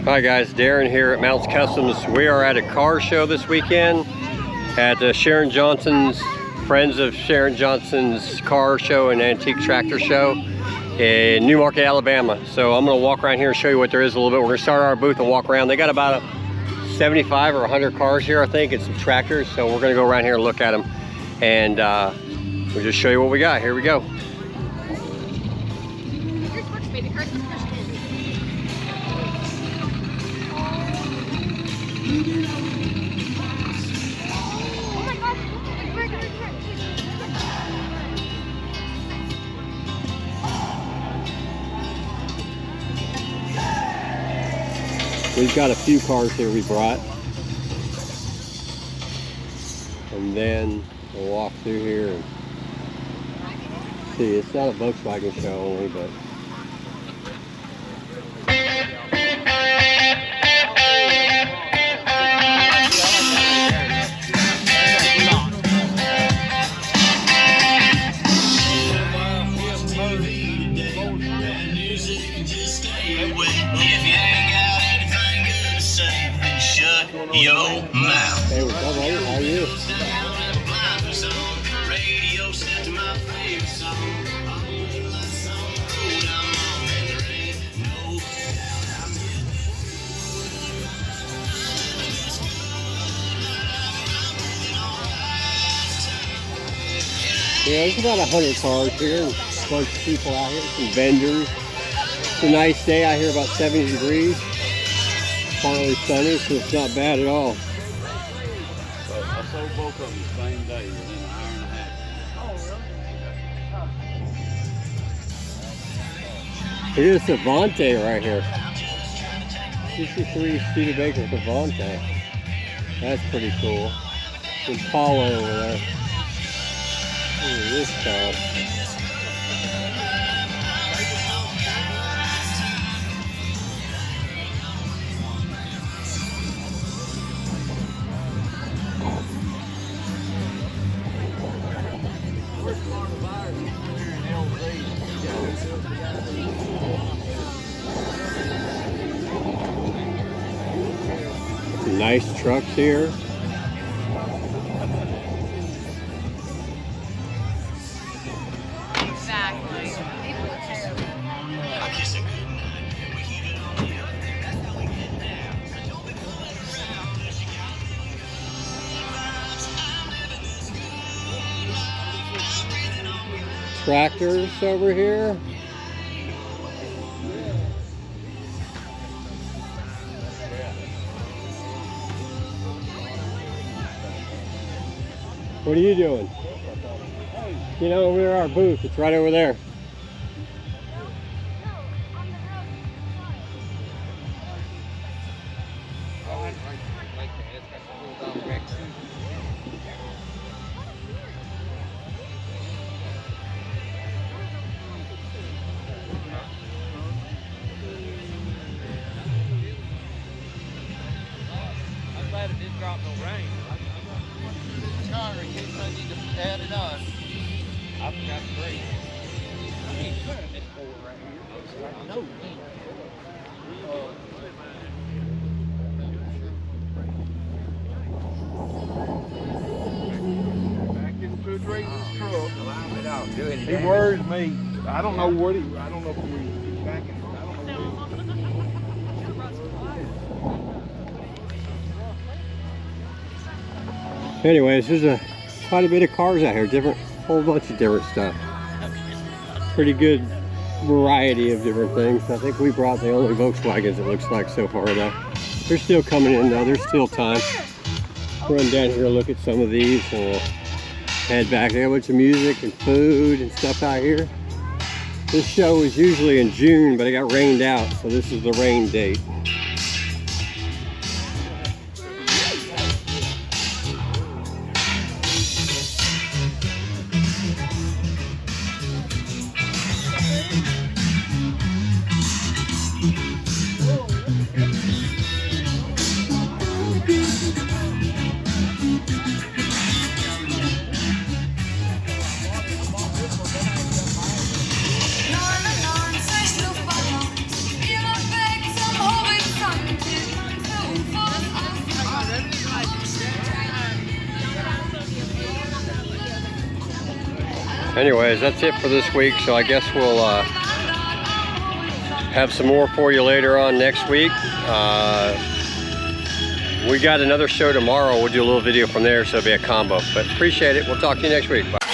Hi guys, Darren here at Mounts Customs. We are at a car show this weekend at Sharon Johnston's, Friends of Sharon Johnston's car show and antique tractor show in Newmarket, Alabama. So I'm going to walk around here and show you what there is a little bit. We're going to start our booth and walk around. They got about 75 or 100 cars here, I think, and some tractors. So we're going to go around here and look at them, and we'll just show you what we got. Here we go. We've got a few cars here we brought, and then we'll walk through here and see. It's not a Volkswagen show only, but Yo, mouth. hey, what's up, buddy? How are you? Yeah, there's about 100 cars here, and a bunch of people out here, some vendors. It's a nice day out here, about 70 degrees. Partly sunny, so it's not bad at all. I sold both of them the same day within an hour and a half. Here's the Avante right here. 63 Studebaker Avante. That's pretty cool. Impala over there. Look at this car. Nice trucks here. Exactly. Tractors over here. What are you doing? You know, over there, our booth. It's right over there. I'm glad it didn't drop no rain. In case I need to add it on. I forgot to break. I can't put this board right here. No. Back into Drake's truck. He worries me. I don't know what I don't know if he's back in. I don't know what Anyways, there's quite a bit of cars out here. Whole bunch of different stuff. Pretty good variety of different things. I think we brought the only Volkswagens, it looks like, so far though. They're still coming in though. There's still time. Run down here, look at some of these, and we'll head back. They got a bunch of music and food and stuff out here. This show is usually in June, but it got rained out, so this is the rain date. anyways, that's it for this week. So I guess we'll have some more for you later on next week. We got another show tomorrow. We'll do a little video from there, so it'll be a combo. But appreciate it. We'll talk to you next week. Bye.